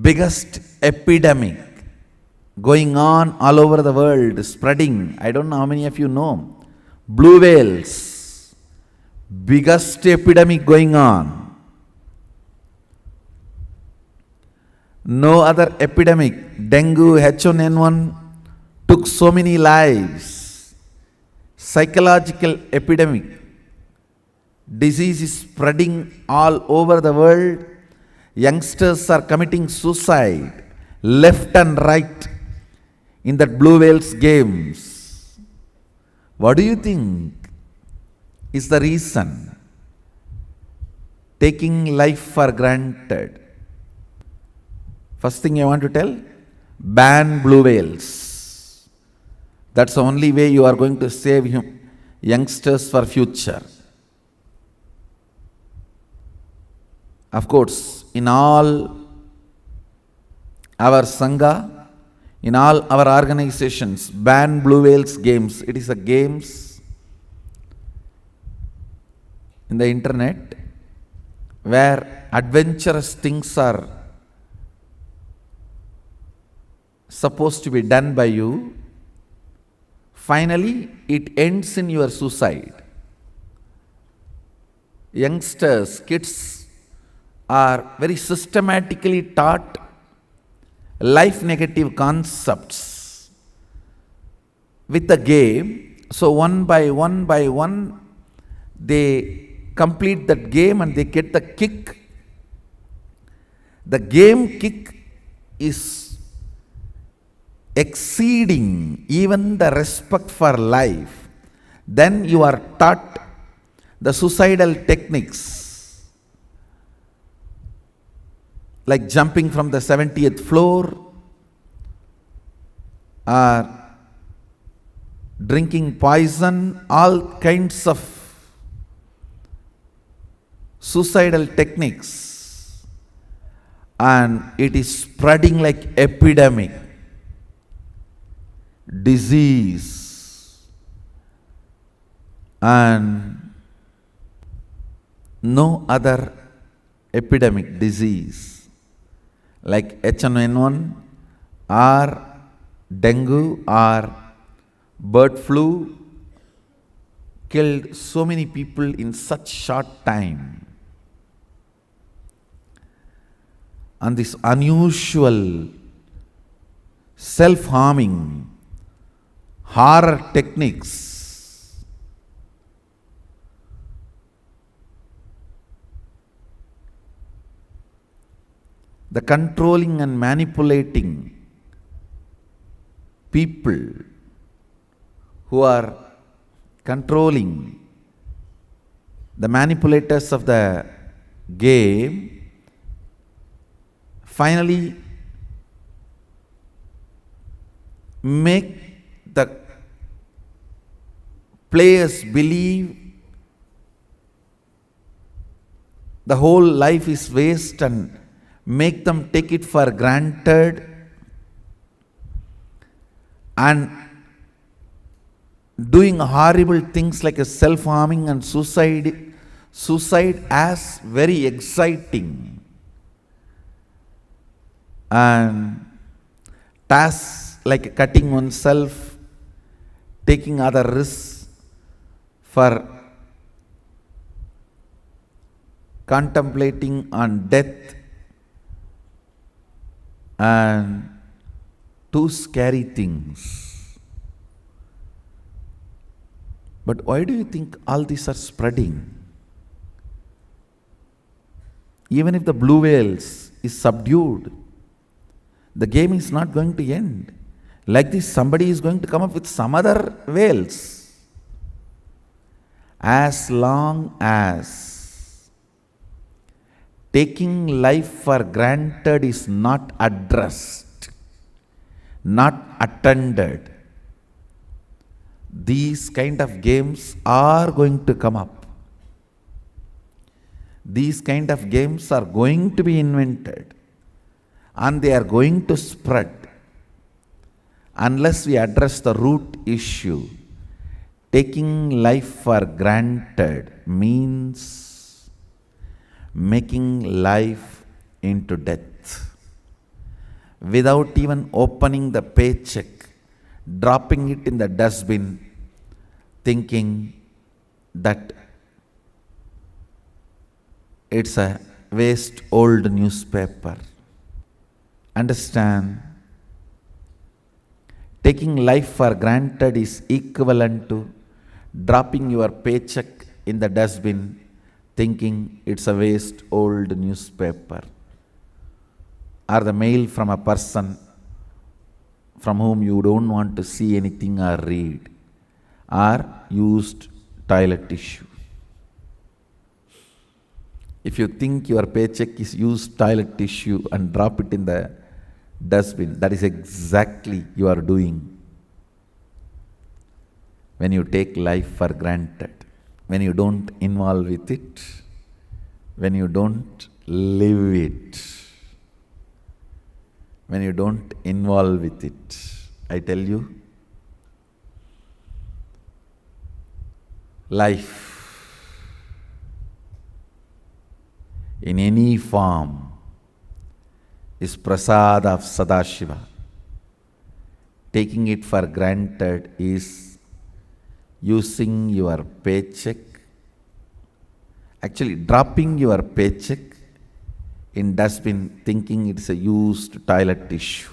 biggest epidemic going on all over the world, spreading. I don't know how many of you know. Blue whales, biggest epidemic going on. No other epidemic, dengue, H1N1, took so many lives. Psychological epidemic. Disease is spreading all over the world. Youngsters are committing suicide left and right in that blue whales games. What do you think is the reason? Taking life for granted. First thing I want to tell, ban blue whales. That's the only way you are going to save youngsters for future. Of course, in all our Sangha, in all our organizations, ban blue whales games. It is a games in the internet where adventurous things are supposed to be done by you. Finally, it ends in your suicide. Youngsters, kids are very systematically taught life negative concepts with the game. So one by one, they complete that game and they get the kick. The game kick is exceeding even the respect for life. Then you are taught the suicidal techniques like jumping from the 70th floor or drinking poison, all kinds of suicidal techniques, and it is spreading like epidemic. Disease and no other epidemic disease like H1N1 or dengue or bird flu killed so many people in such short time. And this unusual self-harming horror techniques the controlling and manipulating people who are controlling the manipulators of the game finally make the players believe the whole life is waste and make them take it for granted and doing horrible things like a self-harming and suicide as very exciting, and tasks like cutting oneself, taking other risks for contemplating on death, and two scary things. But why do you think all these are spreading? Even if the blue whales is subdued, the game is not going to end. Like this, somebody is going to come up with some other whales. As long as taking life for granted is not addressed, not attended, these kind of games are going to come up. These kind of games are going to be invented and they are going to spread unless we address the root issue. Taking life for granted means making life into death. without even opening the paycheck, dropping it in the dustbin, thinking that it's a waste old newspaper. Understand? Taking life for granted is equivalent to dropping your paycheck in the dustbin, thinking it's a waste old newspaper, or the mail from a person from whom you don't want to see anything or read, or used toilet tissue. If you think your paycheck is used toilet tissue and drop it in the dustbin, that is exactly you are doing when you take life for granted, when you don't involve with it, when you don't live it, when you don't involve with it. I tell you, life in any form is prasad of Sadashiva. Taking it for granted is using your paycheck, actually dropping your paycheck in dustbin, thinking it's a used toilet tissue.